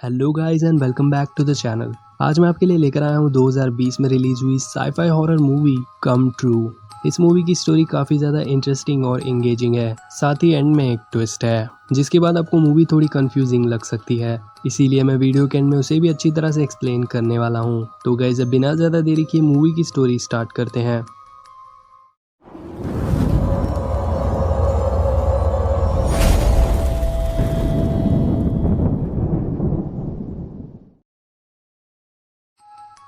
Hello guys and welcome back to the channel. आज मैं आपके लिए लेकर आया हूँ 2020 में रिलीज हुई sci fi horror movie come true. इस मूवी की स्टोरी काफ़ी ज़्यादा इंटरेस्टिंग और एंगेजिंग है। साथ ही एंड में एक ट्विस्ट है जिसके बाद आपको मूवी थोड़ी कंफ्यूजिंग लग सकती है, इसीलिए मैं वीडियो के एंड में उसे भी अच्छी तरह से एक्सप्लेन करने वाला हूँ। तो गाइस अब बिना ज़्यादा देरी किए मूवी की स्टोरी स्टार्ट करते हैं।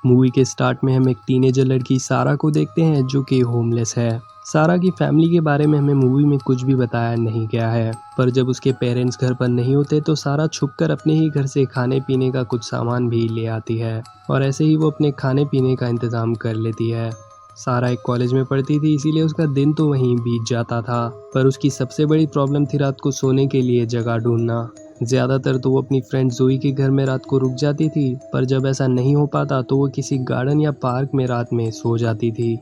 मूवी के स्टार्ट में हम एक टीनेजर लड़की सारा को देखते हैं जो कि होमलेस है। सारा की फैमिली के बारे में हमें मूवी में कुछ भी बताया नहीं गया है, पर जब उसके पेरेंट्स घर पर नहीं होते तो सारा छुपकर अपने ही घर से खाने पीने का कुछ सामान भी ले आती है और ऐसे ही वो अपने खाने पीने का इंतज़ाम कर लेती है। सारा एक कॉलेज में पढ़ती थी, इसीलिए उसका दिन तो वहीं बीत जाता था, पर उसकी सबसे बड़ी प्रॉब्लम थी रात को सोने के लिए जगह ढूंढना। ज़्यादातर तो वो अपनी फ्रेंड जोई के घर में रात को रुक जाती थी, पर जब ऐसा नहीं हो पाता तो वो किसी गार्डन या पार्क में रात में सो जाती थी।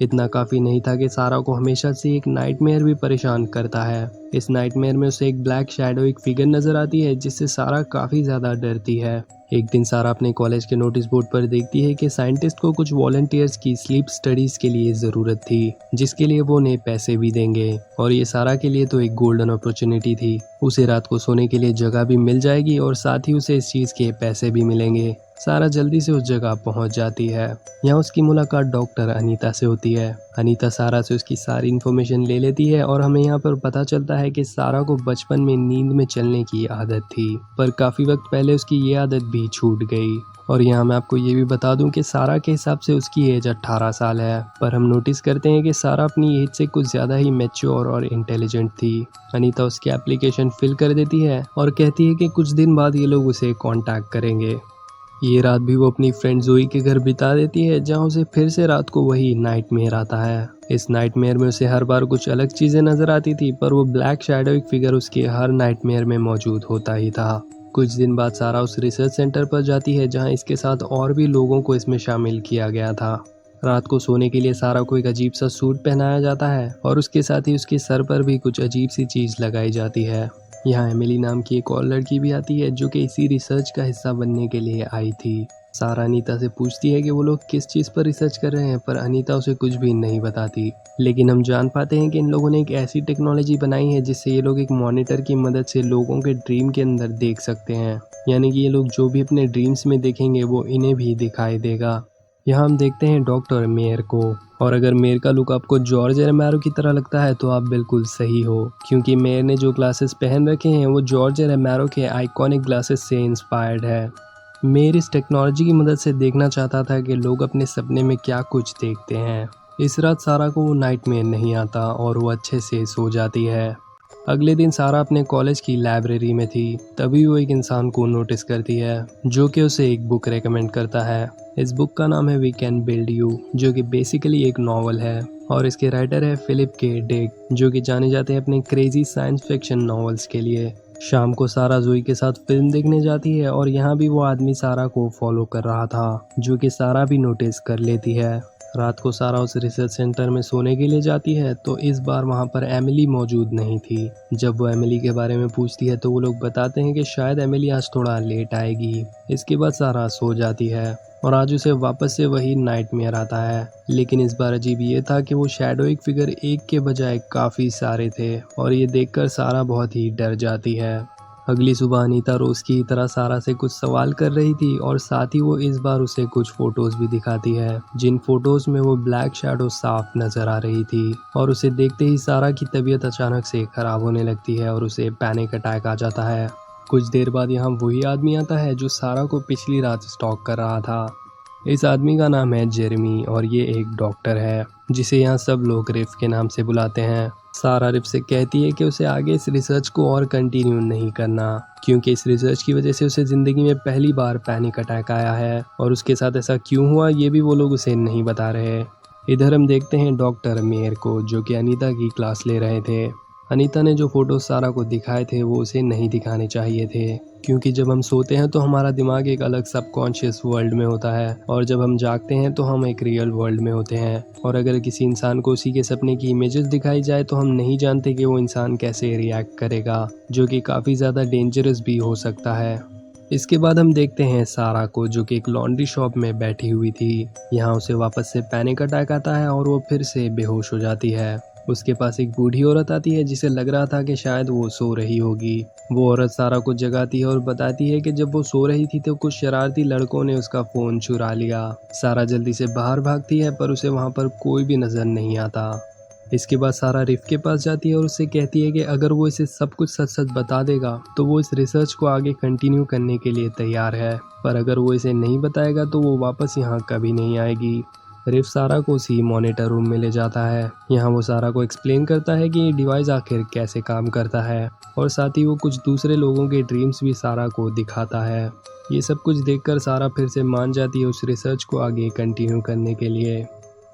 इतना काफ़ी नहीं था कि सारा को हमेशा से एक नाइटमेयर भी परेशान करता है। इस नाइटमेयर में उसे एक ब्लैक शैडो एक फिगर नज़र आती है जिससे सारा काफ़ी ज़्यादा डरती है। एक दिन सारा अपने कॉलेज के नोटिस बोर्ड पर देखती है कि साइंटिस्ट को कुछ वॉलंटियर्स की स्लीप स्टडीज़ के लिए ज़रूरत थी, जिसके लिए वो उन्हें पैसे भी देंगे, और ये सारा के लिए तो एक गोल्डन अपॉर्चुनिटी थी। उसे रात को सोने के लिए जगह भी मिल जाएगी और साथ ही उसे इस चीज़ के पैसे भी मिलेंगे। सारा जल्दी से उस जगह पहुंच जाती है। यहाँ उसकी मुलाकात डॉक्टर अनीता से होती है। अनीता सारा से उसकी सारी इन्फॉर्मेशन ले लेती है और हमें यहाँ पर पता चलता है कि सारा को बचपन में नींद में चलने की आदत थी, पर काफ़ी वक्त पहले उसकी ये आदत भी छूट गई। और यहाँ मैं आपको ये भी बता दूं कि सारा के हिसाब से उसकी एज 18 साल है, पर हम नोटिस करते हैं कि सारा अपनी एज से कुछ ज़्यादा ही मैच्योर और इंटेलिजेंट थी। अनीता उसकी एप्लीकेशन फिल कर देती है और कहती है कि कुछ दिन बाद ये लोग उसे कांटेक्ट करेंगे। ये रात भी वो अपनी फ्रेंड जोई के घर बिता देती है, जहाँ उसे फिर से रात को वही नाइटमेयर आता है। इस नाइटमेयर में उसे हर बार कुछ अलग चीज़ें नजर आती थी, पर वो ब्लैक शैडो एक फिगर उसके हर नाइटमेयर में मौजूद होता ही था। कुछ दिन बाद सारा उस रिसर्च सेंटर पर जाती है जहाँ इसके साथ और भी लोगों को इसमें शामिल किया गया था। रात को सोने के लिए सारा को एक अजीब सा सूट पहनाया जाता है और उसके साथ ही उसके सर पर भी कुछ अजीब सी चीज़ लगाई जाती है। यहाँ एमिली नाम की एक और लड़की भी आती है जो कि इसी रिसर्च का हिस्सा बनने के लिए आई थी। सारा अनीता से पूछती है कि वो लोग किस चीज़ पर रिसर्च कर रहे हैं, पर अनीता उसे कुछ भी नहीं बताती। लेकिन हम जान पाते हैं कि इन लोगों ने एक ऐसी टेक्नोलॉजी बनाई है जिससे ये लोग एक मॉनिटर की मदद से लोगों के ड्रीम के अंदर देख सकते हैं, यानी कि ये लोग जो भी अपने ड्रीम्स में देखेंगे वो इन्हें भी दिखाई देगा। यहाँ हम देखते हैं डॉक्टर मेयर को, और अगर मेयर का लुक आपको जॉर्ज रोमेरो की तरह लगता है तो आप बिल्कुल सही हो, क्योंकि मेयर ने जो ग्लासेस पहन रखे हैं वो जॉर्ज रोमेरो के आइकॉनिक ग्लासेस से इंस्पायर्ड है। मेयर इस टेक्नोलॉजी की मदद से देखना चाहता था कि लोग अपने सपने में क्या कुछ देखते हैं। इस रात सारा को वो नाइटमेयर नहीं आता और वो अच्छे से सो जाती है। अगले दिन सारा अपने कॉलेज की लाइब्रेरी में थी, तभी वो एक इंसान को नोटिस करती है जो कि उसे एक बुक रेकमेंड करता है। इस बुक का नाम है वी कैन बिल्ड यू, जो कि बेसिकली एक नॉवल है, और इसके राइटर है फिलिप के डिक, जो कि जाने जाते हैं अपने क्रेजी साइंस फिक्शन नॉवेल्स के लिए। शाम को सारा जोई के साथ फिल्म देखने जाती है और यहाँ भी वो आदमी सारा को फॉलो कर रहा था, जो कि सारा भी नोटिस कर लेती है। रात को सारा उस रिसर्च सेंटर में सोने के लिए जाती है तो इस बार वहाँ पर एमिली मौजूद नहीं थी। जब वो एमिली के बारे में पूछती है तो वो लोग बताते हैं कि शायद एमिली आज थोड़ा लेट आएगी। इसके बाद सारा सो जाती है और आज उसे वापस से वही नाइटमेयर आता है, लेकिन इस बार अजीब ये था कि वो शैडो एक फिगर एक के बजाय काफ़ी सारे थे, और ये देखकर सारा बहुत ही डर जाती है। अगली सुबह अनीता रोज की तरह सारा से कुछ सवाल कर रही थी और साथ ही वो इस बार उसे कुछ फोटोज भी दिखाती है, जिन फोटोज में वो ब्लैक शैडो साफ नजर आ रही थी। और उसे देखते ही सारा की तबीयत अचानक से खराब होने लगती है और उसे पैनिक अटैक आ जाता है। कुछ देर बाद यहाँ वही आदमी आता है जो सारा को पिछली रात स्टॉक कर रहा था। इस आदमी का नाम है जेरेमी और ये एक डॉक्टर है जिसे यहाँ सब लोग रिफ के नाम से बुलाते हैं। सारा रिफ से कहती है कि उसे आगे इस रिसर्च को और कंटिन्यू नहीं करना, क्योंकि इस रिसर्च की वजह से उसे ज़िंदगी में पहली बार पैनिक अटैक आया है, और उसके साथ ऐसा क्यों हुआ ये भी वो लोग उसे नहीं बता रहे। इधर हम देखते हैं डॉक्टर मेयर को, जो कि अनीता की क्लास ले रहे थे। अनीता ने जो फोटो सारा को दिखाए थे वो उसे नहीं दिखाने चाहिए थे, क्योंकि जब हम सोते हैं तो हमारा दिमाग एक अलग सबकॉन्शियस वर्ल्ड में होता है, और जब हम जागते हैं तो हम एक रियल वर्ल्ड में होते हैं। और अगर किसी इंसान को उसी के सपने की इमेजेस दिखाई जाए तो हम नहीं जानते कि वो इंसान कैसे रिएक्ट करेगा, जो कि काफ़ी ज़्यादा डेंजरस भी हो सकता है। इसके बाद हम देखते हैं सारा को, जो कि एक लॉन्ड्री शॉप में बैठी हुई थी। यहाँ उसे वापस से पैनिक अटैक आता है और वो फिर से बेहोश हो जाती है। उसके पास एक बूढ़ी औरत आती है जिसे लग रहा था कि शायद वो सो रही होगी। वो औरत सारा को जगाती है और बताती है कि जब वो सो रही थी तो कुछ शरारती लड़कों ने उसका फ़ोन चुरा लिया। सारा जल्दी से बाहर भागती है पर उसे वहाँ पर कोई भी नज़र नहीं आता। इसके बाद सारा रिफ के पास जाती है और उससे कहती है कि अगर वो इसे सब कुछ सच सच बता देगा तो वो इस रिसर्च को आगे कंटिन्यू करने के लिए तैयार है, पर अगर वो इसे नहीं बताएगा तो वो वापस यहाँ कभी नहीं आएगी। रिफ सारा को उसी मॉनिटर रूम में ले जाता है। यहाँ वो सारा को एक्सप्लेन करता है कि ये डिवाइस आखिर कैसे काम करता है और साथ ही वो कुछ दूसरे लोगों के ड्रीम्स भी सारा को दिखाता है। ये सब कुछ देखकर सारा फिर से मान जाती है उस रिसर्च को आगे कंटिन्यू करने के लिए।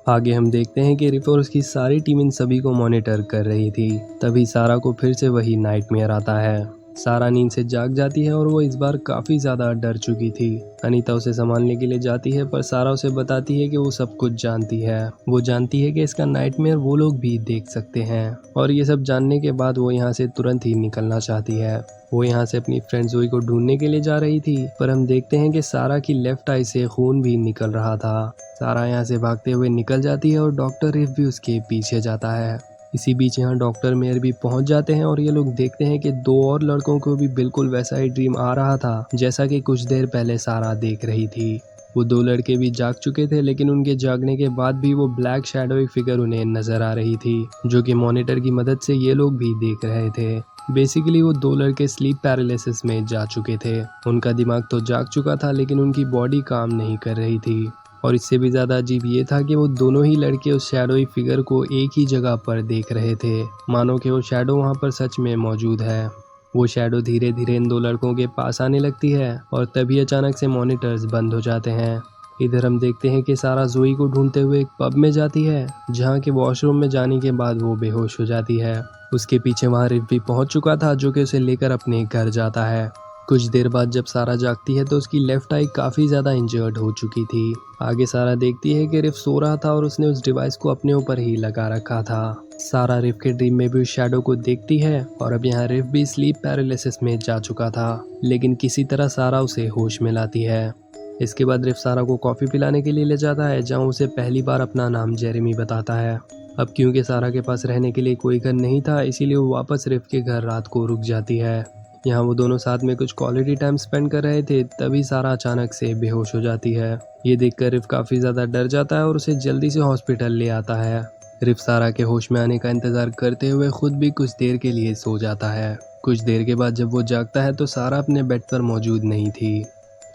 आगे हम देखते हैं कि रिफ और उसकी सारी टीम इन सभी को मॉनिटर कर रही थी। तभी सारा को फिर से वही नाइटमेयर आता है। सारा नींद से जाग जाती है और वो इस बार काफ़ी ज़्यादा डर चुकी थी। अनीता उसे संभालने के लिए जाती है पर सारा उसे बताती है कि वो सब कुछ जानती है। वो जानती है कि इसका नाइटमेयर वो लोग भी देख सकते हैं और ये सब जानने के बाद वो यहाँ से तुरंत ही निकलना चाहती है। वो यहाँ से अपनी फ्रेंड जोई को ढूंढने के लिए जा रही थी, पर हम देखते हैं कि सारा की लेफ्ट आई से खून भी निकल रहा था। सारा यहाँ से भागते हुए निकल जाती है और डॉक्टर रिफ भी उसके पीछे जाता है। इसी बीच यहाँ डॉक्टर मेयर भी पहुंच जाते हैं और ये लोग देखते हैं कि दो और लड़कों को भी बिल्कुल वैसा ही ड्रीम आ रहा था जैसा कि कुछ देर पहले सारा देख रही थी। वो दो लड़के भी जाग चुके थे, लेकिन उनके जागने के बाद भी वो ब्लैक शैडो फिगर उन्हें नजर आ रही थी, जो कि मॉनिटर की मदद से ये लोग भी देख रहे थे। बेसिकली वो दो लड़के स्लीप पैरालिसिस में जा चुके थे। उनका दिमाग तो जाग चुका था लेकिन उनकी बॉडी काम नहीं कर रही थी। और इससे भी ज़्यादा अजीब ये था कि वो दोनों ही लड़के उस शैडोई फिगर को एक ही जगह पर देख रहे थे, मानो कि वो शैडो वहाँ पर सच में मौजूद है। वो शैडो धीरे धीरे इन दो लड़कों के पास आने लगती है और तभी अचानक से मॉनिटर्स बंद हो जाते हैं। इधर हम देखते हैं कि सारा जोई को ढूंढते हुए एक पब में जाती है, जहाँ के वॉशरूम में जाने के बाद वो बेहोश हो जाती है। उसके पीछे वहाँ रिफ भी पहुँच चुका था, जो कि उसे लेकर अपने घर जाता है। कुछ देर बाद जब सारा जागती है तो उसकी लेफ्ट आई काफ़ी ज़्यादा इंजर्ड हो चुकी थी। आगे सारा देखती है कि रिफ सो रहा था और उसने उस डिवाइस को अपने ऊपर ही लगा रखा था। सारा रिफ के ड्रीम में भी उस शैडो को देखती है और अब यहाँ रिफ भी स्लीप पैरालिसिस में जा चुका था, लेकिन किसी तरह सारा उसे होश में लाती है। इसके बाद रिफ सारा को कॉफ़ी पिलाने के लिए ले जाता है, जहाँ उसे पहली बार अपना नाम जेरेमी बताता है। अब क्योंकि सारा के पास रहने के लिए कोई घर नहीं था, इसीलिए वो वापस रिफ के घर रात को रुक जाती है। यहाँ वो दोनों साथ में कुछ क्वालिटी टाइम स्पेंड कर रहे थे, तभी सारा अचानक से बेहोश हो जाती है। ये देखकर रिफ काफ़ी ज़्यादा डर जाता है और उसे जल्दी से हॉस्पिटल ले आता है। रिफ सारा के होश में आने का इंतज़ार करते हुए खुद भी कुछ देर के लिए सो जाता है। कुछ देर के बाद जब वो जागता है तो सारा अपने बेड पर मौजूद नहीं थी।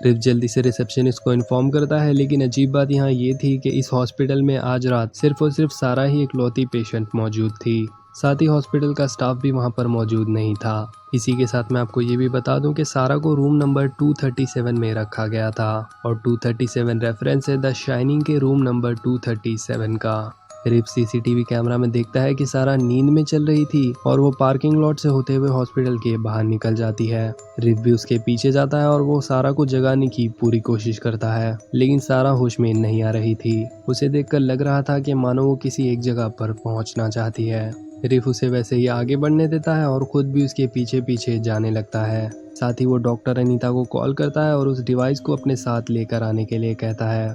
रिफ जल्दी से रिसेप्शनिस्ट को इन्फॉर्म करता है, लेकिन अजीब बात यहाँ ये थी कि इस हॉस्पिटल में आज रात सिर्फ और सिर्फ सारा ही इकलौती पेशेंट मौजूद थी। साथ ही हॉस्पिटल का स्टाफ भी वहाँ पर मौजूद नहीं था। इसी के साथ मैं आपको ये भी बता दूं कि सारा को रूम नंबर 237 में रखा गया था और 237 रेफरेंस है द शाइनिंग के रूम नंबर 237 का। रिफ सीसीटीवी कैमरा में देखता है कि सारा नींद में चल रही थी और वो पार्किंग लॉट से होते हुए हॉस्पिटल के बाहर निकल जाती है। रिफ भी उसके पीछे जाता है और वो सारा को जगाने की पूरी कोशिश करता है, लेकिन सारा होश में नहीं आ रही थी। उसे देखकर लग रहा था कि मानो वो किसी एक जगह पर पहुंचना चाहती है। रिफ उसे वैसे ही आगे बढ़ने देता है और खुद भी उसके पीछे पीछे जाने लगता है। साथ ही वो डॉक्टर अनीता को कॉल करता है और उस डिवाइस को अपने साथ लेकर आने के लिए कहता है।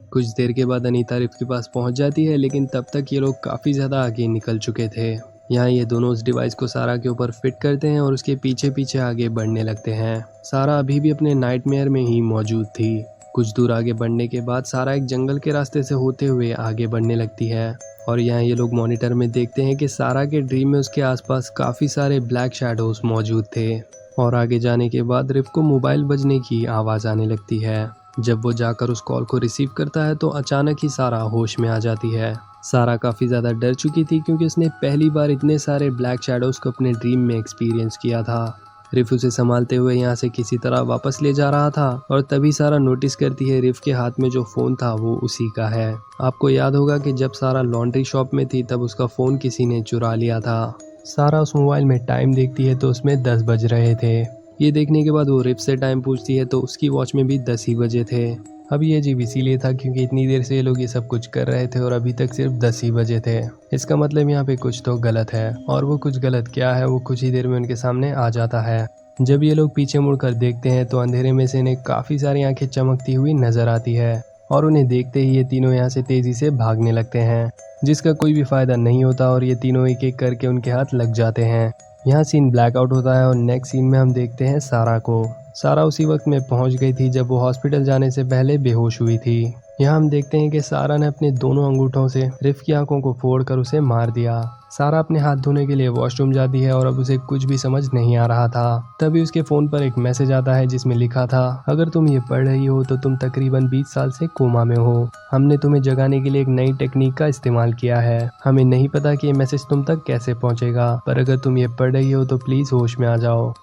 कुछ देर के बाद अनीता रिफ के पास पहुंच जाती है, लेकिन तब तक ये लोग काफ़ी ज़्यादा आगे निकल चुके थे। यहाँ ये दोनों उस डिवाइस को सारा के ऊपर फिट करते हैं और उसके पीछे पीछे आगे बढ़ने लगते हैं। सारा अभी भी अपने नाइटमेयर में ही मौजूद थी। कुछ दूर आगे बढ़ने के बाद सारा एक जंगल के रास्ते से होते हुए आगे बढ़ने लगती है और यहाँ ये लोग मॉनिटर में देखते हैं कि सारा के ड्रीम में उसके आसपास काफ़ी सारे ब्लैक शैडोज मौजूद थे। और आगे जाने के बाद रिफ को मोबाइल बजने की आवाज़ आने लगती है। जब वो जाकर उस कॉल को रिसीव करता है तो अचानक ही सारा होश में आ जाती है। सारा काफ़ी ज़्यादा डर चुकी थी क्योंकि उसने पहली बार इतने सारे ब्लैक शैडोज़ को अपने ड्रीम में एक्सपीरियंस किया था। रिफ उसे संभालते हुए यहाँ से किसी तरह वापस ले जा रहा था और तभी सारा नोटिस करती है रिफ के हाथ में जो फ़ोन था वो उसी का है। आपको याद होगा कि जब सारा लॉन्ड्री शॉप में थी तब उसका फ़ोन किसी ने चुरा लिया था। सारा उस मोबाइल में टाइम देखती है तो उसमें 10 बज रहे थे। ये देखने के बाद वो रिफ से टाइम पूछती है तो उसकी वॉच में भी 10 ही बजे थे। अब ये अजीब इसीलिए था क्योंकि इतनी देर से ये लोग ये सब कुछ कर रहे थे और अभी तक सिर्फ 10 ही बजे थे। इसका मतलब यहाँ पे कुछ तो गलत है और वो कुछ गलत क्या है वो कुछ ही देर में उनके सामने आ जाता है। जब ये लोग पीछे मुड़कर देखते हैं तो अंधेरे में से इन्हें काफ़ी सारी आंखें चमकती हुई नजर आती है और उन्हें देखते ही ये तीनों यहाँ से तेज़ी से भागने लगते हैं, जिसका कोई भी फ़ायदा नहीं होता और ये तीनों एक एक करके उनके हाथ लग जाते हैं। यहाँ सीन ब्लैकआउट होता है और नेक्स्ट सीन में हम देखते हैं सारा को। सारा उसी वक्त में पहुँच गई थी जब वो हॉस्पिटल जाने से पहले बेहोश हुई थी। यहाँ हम देखते हैं कि सारा ने अपने दोनों अंगूठों से रिफ की आंखों को फोड़कर उसे मार दिया। सारा अपने हाथ धोने के लिए वॉशरूम जाती है और अब उसे कुछ भी समझ नहीं आ रहा था। तभी उसके फ़ोन पर एक मैसेज आता है जिसमें लिखा था, अगर तुम ये पढ़ रही हो तो तुम तकरीबन 20 साल से कोमा में हो। हमने तुम्हें जगाने के लिए एक नई टेक्निक का इस्तेमाल किया है। हमें नहीं पता कि ये मैसेज तुम तक कैसे पहुंचेगा, पर अगर तुम ये पढ़ रही हो तो प्लीज़ होश में आ जाओ।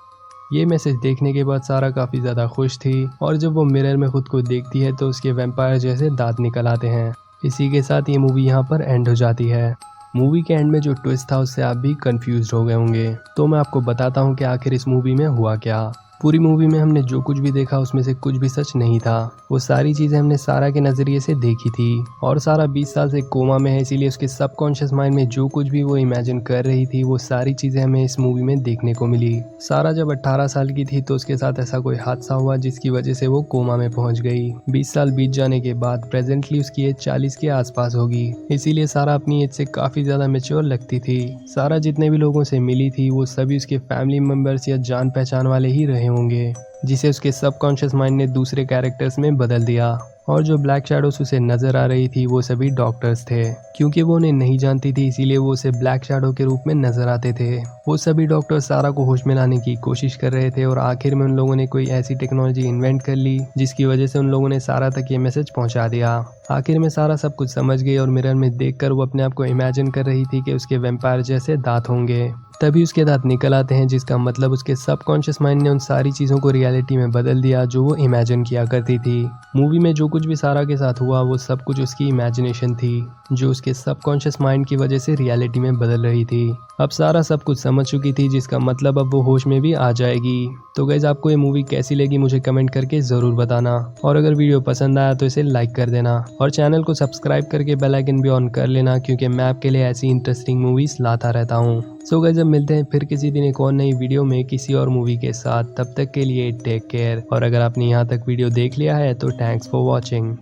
ये मैसेज देखने के बाद सारा काफ़ी ज़्यादा खुश थी और जब वो मिरर में खुद को देखती है तो उसके वैम्पायर जैसे दांत निकल आते हैं। इसी के साथ ये मूवी यहाँ पर एंड हो जाती है। मूवी के एंड में जो ट्विस्ट था उससे आप भी कंफ्यूज हो गए होंगे, तो मैं आपको बताता हूँ कि आखिर इस मूवी में हुआ क्या। पूरी मूवी में हमने जो कुछ भी देखा उसमें से कुछ भी सच नहीं था। वो सारी चीज़ें हमने सारा के नज़रिए से देखी थी और सारा 20 साल से कोमा में है, इसीलिए उसके सबकॉन्शियस माइंड में जो कुछ भी वो इमेजिन कर रही थी वो सारी चीज़ें हमें इस मूवी में देखने को मिली। सारा जब 18 साल की थी तो उसके साथ ऐसा कोई हादसा हुआ जिसकी वजह से वो कोमा में पहुंच गई। 20 साल बीत जाने के बाद प्रेजेंटली उसकी एज 40 के आसपास होगी, इसीलिए सारा अपनी एज से काफ़ी ज़्यादा मेच्योर लगती थी। सारा जितने भी लोगों से मिली थी वो सभी उसके फैमिली मेम्बर्स या जान पहचान वाले ही रहे होंगे, जिसे उसके सबकॉन्शियस माइंड ने दूसरे कैरेक्टर्स में बदल दिया। और जो ब्लैक शैडोज उसे नजर आ रही थी वो सभी डॉक्टर्स थे। क्योंकि वो उन्हें नहीं जानती थी इसीलिए वो उसे ब्लैक शैडो के रूप में नजर आते थे। वो सभी डॉक्टर सारा को होश में लाने की कोशिश कर रहे थे और आखिर में उन लोगों ने कोई ऐसी टेक्नोलॉजी इन्वेंट कर ली जिसकी वजह से उन लोगों ने सारा तक ये मैसेज पहुंचा दिया। आखिर में सारा सब कुछ समझ गई और मिरर में देखकर वो अपने आप को इमेजिन कर रही थी कि उसके वैम्पायर जैसे दांत होंगे। तभी उसके दांत निकल आते हैं, जिसका मतलब उसके सबकॉन्शियस माइंड ने उन सारी चीज़ों को रियलिटी में बदल दिया जो वो इमेजिन किया करती थी। मूवी में जो कुछ भी सारा के साथ हुआ वो सब कुछ उसकी इमेजिनेशन थी जो उसके सबकॉन्शियस माइंड की वजह से रियलिटी में बदल रही थी। अब सारा सब कुछ समझ चुकी थी, जिसका मतलब अब वो होश में भी आ जाएगी। तो गाइस, आपको ये मूवी कैसी लगी मुझे कमेंट करके ज़रूर बताना और अगर वीडियो पसंद आया तो इसे लाइक कर देना और चैनल को सब्सक्राइब करके बेल आइकन भी ऑन कर लेना, क्योंकि मैं आपके लिए ऐसी इंटरेस्टिंग मूवीज़ लाता रहता हूँ। सो गाइस, जब मिलते हैं फिर किसी दिन एक और नई वीडियो में किसी और मूवी के साथ, तब तक के लिए टेक केयर। और अगर आपने यहाँ तक वीडियो देख लिया है तो थैंक्स फॉर वॉचिंग।